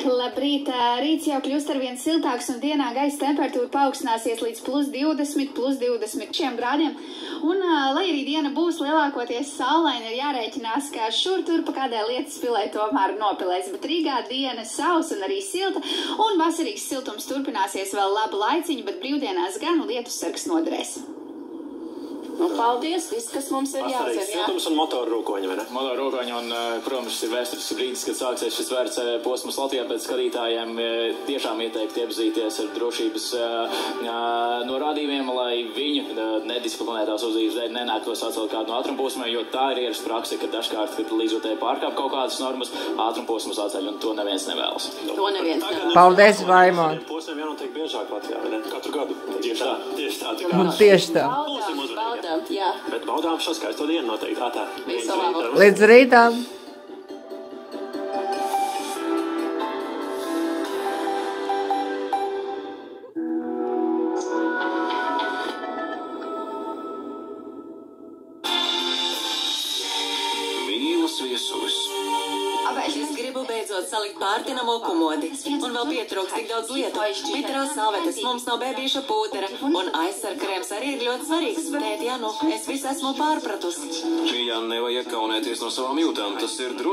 Labrīt, rīts jau kļūst arvien siltāks un dienā gaisa temperatūra paaugstināsies līdz +20, +26 grādiem. Un, lai arī diena būs lielākoties saulaina, ir jārēķinās, ka šur tur pa kādai lietas pilē tomēr nopilēs, bet Rīgā diena sausa un arī silta, un vasarīgs siltums turpināsies vēl labu laiciņu, bet brīvdienās gan lietussargs noderēs. Nu, paldies, viss, kas mums ir jāzina. Siltums un motoru rūkoņi, vai ne? Motoru rūkoņi un, protams, ir vēsturisks brīdis, kad sāksies šis vērts posms Latvijā, pēc skatītājiem tiešām ieteikti iepazīties ar drošības norādījumiem, lai viņi nedisciplinētās uzvedības dēļ nenāktos atcelt kādu no ātrumposmiem, jo tā ir ieras prakse, ka dažkārt, kad līdzotēji pārkāp kaut kādas normas, ātrumposmus atceļ, un to neviens nevēlas. To neviens nevēlas. Paldies, Vaimon. Posmiem jānotiek biežāk Latvijā, vai ne? Katru gadu. Tieši tā. Tieši tā. Baudām, jā. Bet baudām šo skaisto dienu noteikti. Tā. Visu labu. Līdz rītām. Mīlas viesulis. Es gribu beidzot salikt pārtinamo kumodi. Un vēl pietrūks tik daudz lietu. Mitrās salvetes, mums nav bēbīša pūtera. Un aizsarkrēms arī ir ļoti svarīgs. Tēt, ja nu, es visu esmu pārpratusi. Ja nevajag kaunēties no savām jūtām, tas ir drosmīgi.